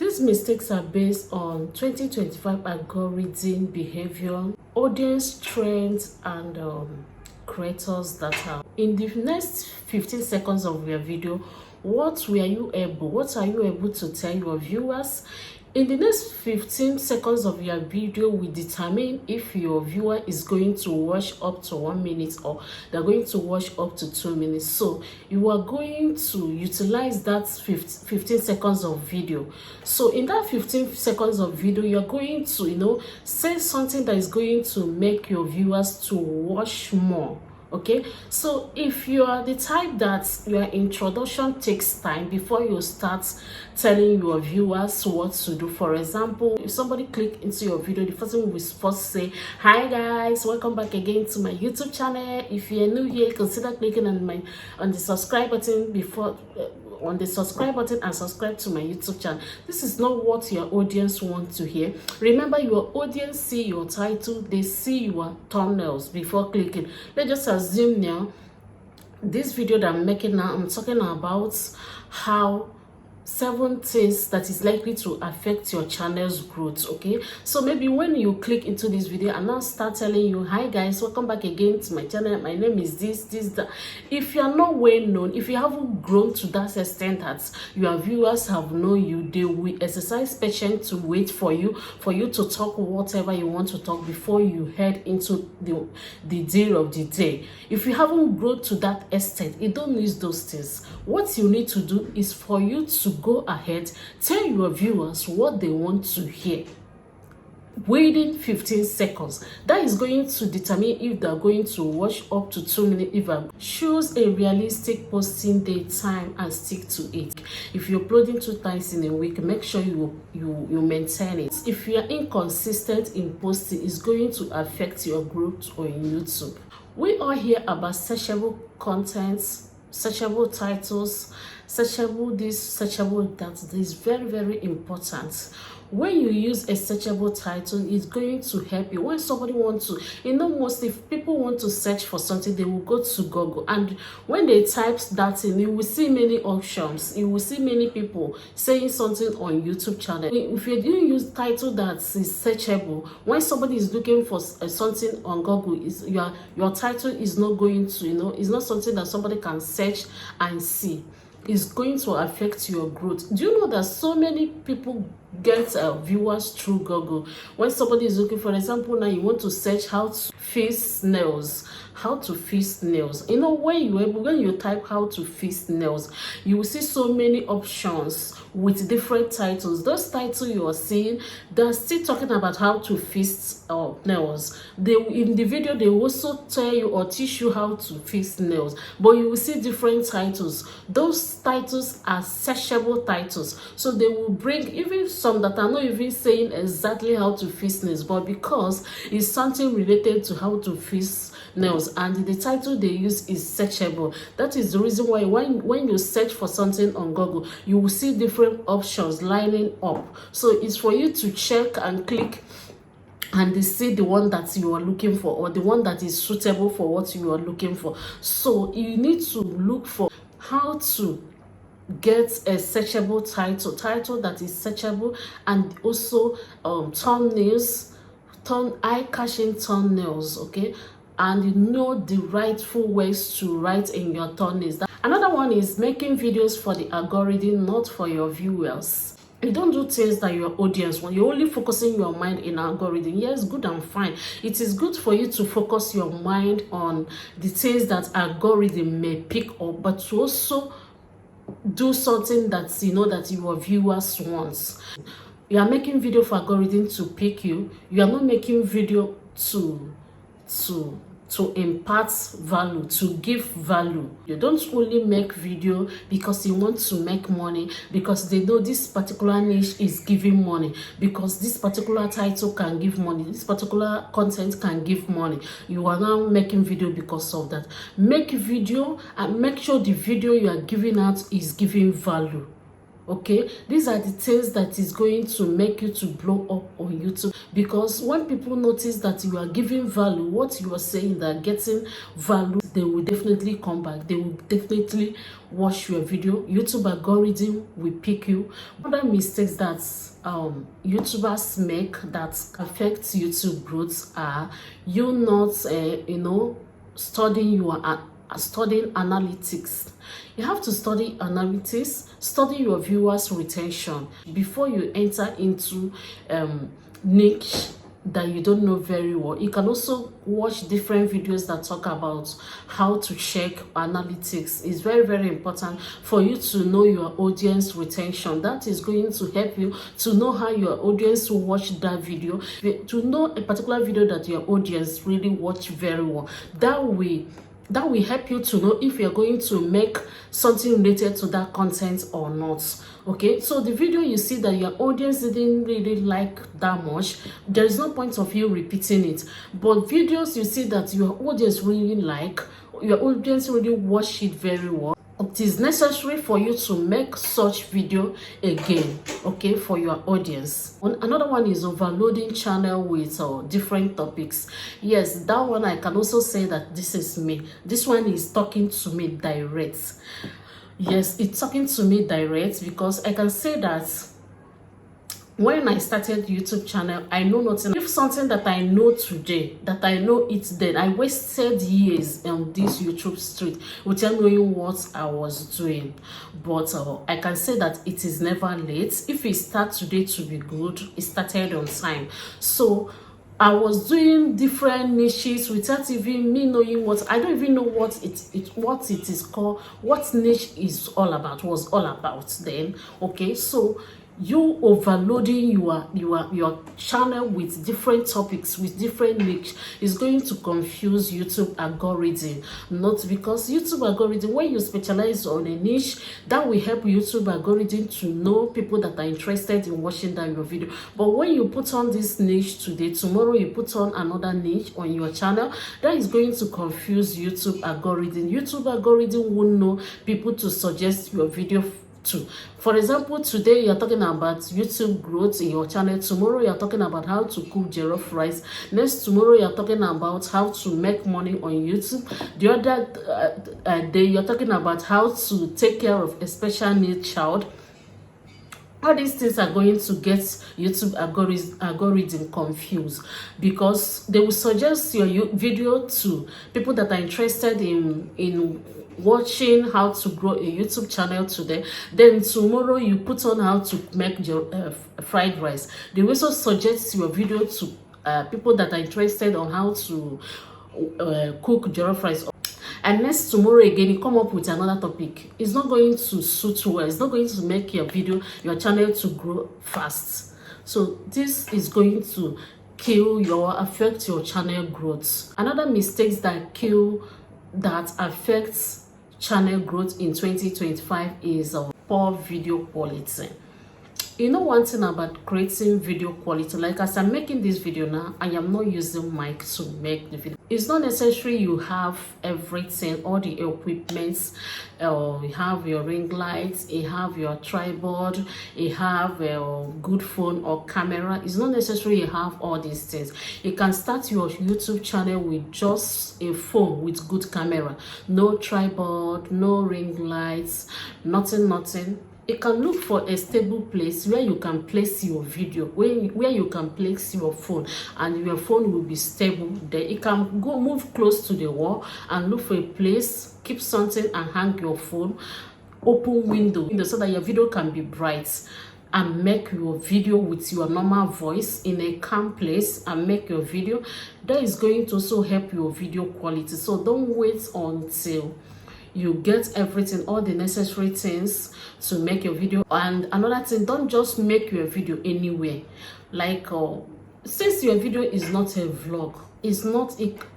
These mistakes are based on 2025 algorithm behavior, audience trends, and creators data. In the next 15 seconds of your video, what are you able to tell your viewers? In the next 15 seconds of your video will determine if your viewer is going to watch up to 1 minute or they're going to watch up to 2 minutes. So you are going to utilize that 15 seconds of video. So in that 15 seconds of video, you're going to, say something that is going to make your viewers to watch more. Okay, so if you are the type that your introduction takes time before you start telling your viewers what to do, for example, if somebody click into your video, the first thing will first say, hi guys, welcome back again to my YouTube channel. If you're new here, consider clicking on the subscribe button and subscribe to my YouTube channel. This is not what your audience want to hear. Remember, your audience see your title, they see your thumbnails before clicking. Let's just assume now this video that I'm making now, I'm talking about how 7 things that is likely to affect your channel's growth. Okay, so maybe when you click into this video and now start telling you, hi guys, welcome back again to my channel, my name is this that, if you are not well known, if you haven't grown to that extent that your viewers have known you, they will exercise patience to wait for you to talk whatever you want to talk before you head into the deal of the day. If you haven't grown to that extent, you don't need those things. What you need to do is for you to go ahead, tell your viewers what they want to hear within 15 seconds. That is going to determine if they're going to watch up to 2 minutes. If I choose a realistic posting day time and stick to it. If you're uploading 2 times in a week, make sure you maintain it. If you're inconsistent in posting, it's going to affect your growth on YouTube. We all hear about searchable contents, searchable titles, searchable this, searchable that. This is very, very important. When you use a searchable title, it's going to help you. When somebody wants to, most if people want to search for something, they will go to Google, and when they type that in, you will see many options. You will see many people saying something on YouTube channel. If you didn't use title that is searchable, when somebody is looking for something on Google, your title is not going to, it's not something that somebody can search and see. Is going to affect your growth. Do you know that so many people get viewers through Google? When somebody is looking, for example, now you want to search how to fix nails, when you type how to fix nails, you will see so many options with different titles. Those titles you are seeing, they're still talking about how to fix nails. In the video, they also tell you or teach you how to fix nails, but you will see different titles. Those titles are searchable titles, so they will bring even some that are not even saying exactly how to fix nails, but because it's something related to how to fix nails and the title they use is searchable. That is the reason why when you search for something on Google, you will see different options lining up. So it's for you to check and click and see the one that you are looking for, or the one that is suitable for what you are looking for. So you need to look for how to get a searchable title that is searchable, and also thumbnails, eye-catching thumbnails. Okay, and you know the rightful ways to write in your thumbnails. Another one is making videos for the algorithm, not for your viewers. You don't do things that your audience want. You're only focusing your mind in algorithm. Yes, good and fine. It is good for you to focus your mind on the things that algorithm may pick up, but to also do something that that your viewers want. You are making video for algorithm to pick you. You are not making video to impart value, to give value. You don't only make video because you want to make money, because they know this particular niche is giving money, because this particular title can give money, this particular content can give money. You are now making video because of that. Make video and make sure the video you are giving out is giving value. Okay, these are the things that is going to make you to blow up on YouTube, because when people notice that you are giving value, what you are saying, that getting value, they will definitely come back, they will definitely watch your video. YouTube algorithm will pick you. Other mistakes that YouTubers make that affect YouTube growth are you not studying analytics. You have to study analytics, study your viewers retention before you enter into niche that you don't know very well. You can also watch different videos that talk about how to check analytics. It's very, very important for you to know your audience retention. That is going to help you to know how your audience will watch that video, to know a particular video that your audience really watch very well. That will help you to know if you're going to make something related to that content or not. Okay, so the video you see that your audience didn't really like that much, there is no point of you repeating it. But videos you see that your audience really like, your audience really watch it very well, it is necessary for you to make such video again, okay, for your audience. Another one is overloading channel with different topics. Yes, that one I can also say that this is me. This one is talking to me direct. Yes, it's talking to me direct, because I can say that when I started YouTube channel, I know nothing. If something that I know today, that I know it then, I wasted years on this YouTube street without knowing what I was doing. But I can say that it is never late. If it starts today to be good, it started on time. So I was doing different niches without even me knowing what, I don't even know what it is called, what niche is all about, was all about then. Okay, so you overloading your channel with different topics, with different niche, is going to confuse YouTube algorithm. Not because YouTube algorithm, when you specialize on a niche, that will help YouTube algorithm to know people that are interested in watching that your video. But when you put on this niche today, tomorrow you put on another niche on your channel, that is going to confuse YouTube algorithm. YouTube algorithm won't know people to suggest your video to. For example, today you're talking about YouTube growth in your channel, tomorrow you're talking about how to cook jollof rice, next tomorrow you're talking about how to make money on YouTube, the other day you're talking about how to take care of a special needs child. All these things are going to get YouTube algorithm confused, because they will suggest your video to people that are interested in watching how to grow a YouTube channel today. Then tomorrow you put on how to make your fried rice. They will also suggest your video to people that are interested on how to cook jollof rice. And next tomorrow again you come up with another topic. It's not going to suit well. It's not going to make your video, your channel to grow fast. So this is going to affect your channel growth. Another mistakes that affects channel growth in 2025 is poor video quality. You know one thing about creating video quality, like as I'm making this video now, I am not using mic to make the video. It's not necessary you have everything, all the equipments. You have your ring lights, you have your tripod, you have a good phone or camera. It's not necessary you have all these things. You can start your YouTube channel with just a phone with good camera, no tripod, no ring lights, nothing. You can look for a stable place where you can place your video, where you can place your phone, and your phone will be stable. Then you can go move close to the wall and look for a place, keep something and hang your phone, open window so that your video can be bright, and make your video with your normal voice in a calm place and make your video. That is going to also help your video quality. So don't wait until you get everything, all the necessary things to make your video. And another thing, don't just make your video anywhere. Like since your video is not a vlog,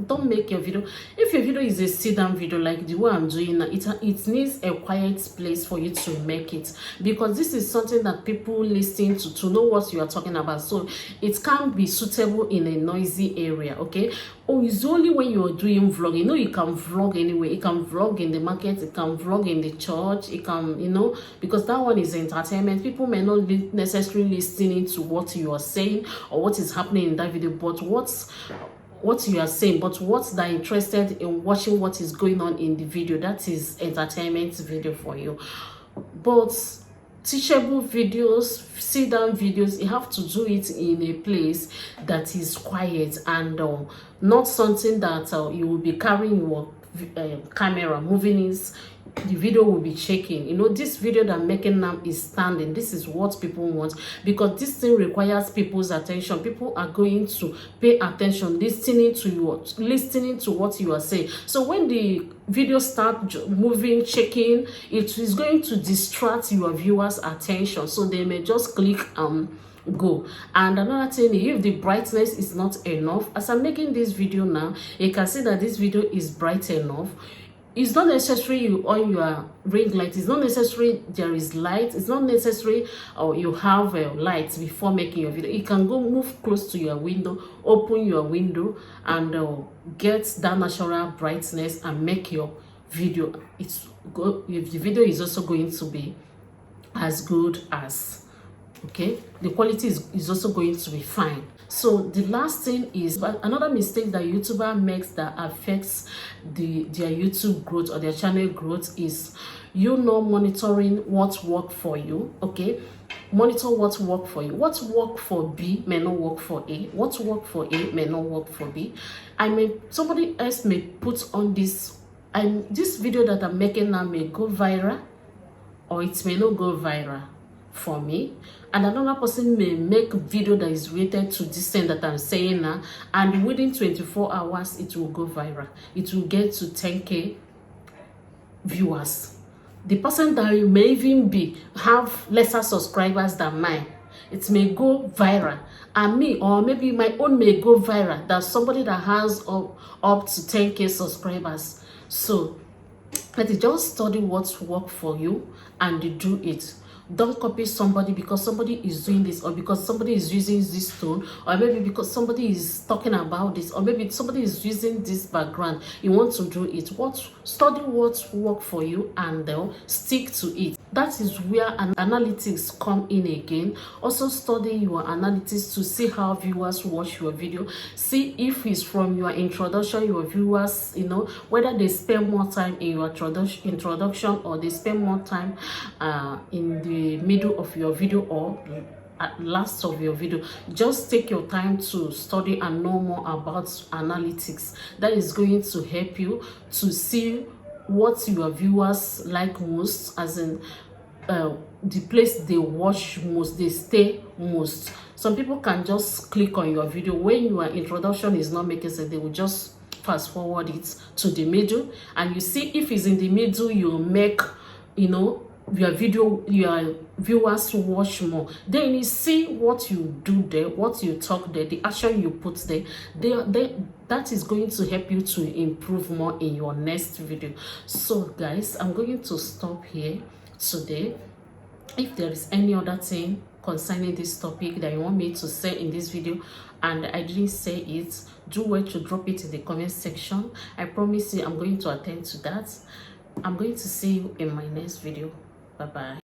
don't make your video. If your video is a sit down video like the way I'm doing now, it needs a quiet place for you to make it, because this is something that people listen to know what you are talking about. So it can't be suitable in a noisy area. Okay, Oh, it's only when you're doing vlog. You know, you can vlog anyway. You can vlog in the market, you can vlog in the church, you can, you know, because that one is entertainment. People may not be necessarily listening to what you are saying or what is happening in that video, but what you are saying, but what they're interested in watching what is going on in the video, that is entertainment video for you. But teachable videos, sit down videos, you have to do it in a place that is quiet and not something that you will be carrying your camera moving it. The video will be shaking. You know, this video that I'm making now is standing. This is what people want, because this thing requires people's attention. People are going to pay attention, listening to what you are saying. So when the video start moving, shaking, it is going to distract your viewers' attention, so they may just click go. And another thing, if the brightness is not enough, as I'm making this video now, you can see that this video is bright enough. It's not necessary you on your ring light. It's not necessary there is light. It's not necessary you have lights before making your video. You can go move close to your window, open your window, and get that natural brightness and make your video. The video is also going to be as good as, okay, the quality is also going to be fine. So the last thing is another mistake that YouTuber makes that affects their YouTube growth or their channel growth is monitoring what worked for you. Okay, monitor what worked for you. What worked for B may not work for A. What worked for A may not work for B. Somebody else may put on this, and this video that I'm making now may go viral, or it may not go viral for me, and another person may make a video that is related to this thing that I'm saying now, and within 24 hours it will go viral. It will get to 10k viewers. The person that may even have lesser subscribers than mine, it may go viral, and me, or maybe my own may go viral. That's somebody that has up to 10k subscribers. So just study what works for you and do it. Don't copy somebody because somebody is doing this, or because somebody is using this tone, or maybe because somebody is talking about this, or maybe somebody is using this background. You want to do it. Study what works for you and stick to it. That is where analytics come in again. Also study your analytics to see how viewers watch your video. See if it's from your introduction, your viewers, whether they spend more time in your introduction or they spend more time in the middle of your video or at last of your video. Just take your time to study and know more about analytics. That is going to help you to see what your viewers like most, as in the place they watch most, they stay most. Some people can just click on your video when your introduction is not making sense. They will just fast forward it to the middle, and you see if it's in the middle, you make your video, your viewers watch more. Then you see what you do there, what you talk there, the action you put there. That is going to help you to improve more in your next video. So guys, I'm going to stop here today. If there is any other thing concerning this topic that you want me to say in this video and I didn't say it, do well to drop it in the comment section. I promise you I'm going to attend to that. I'm going to see you in my next video. Bye bye.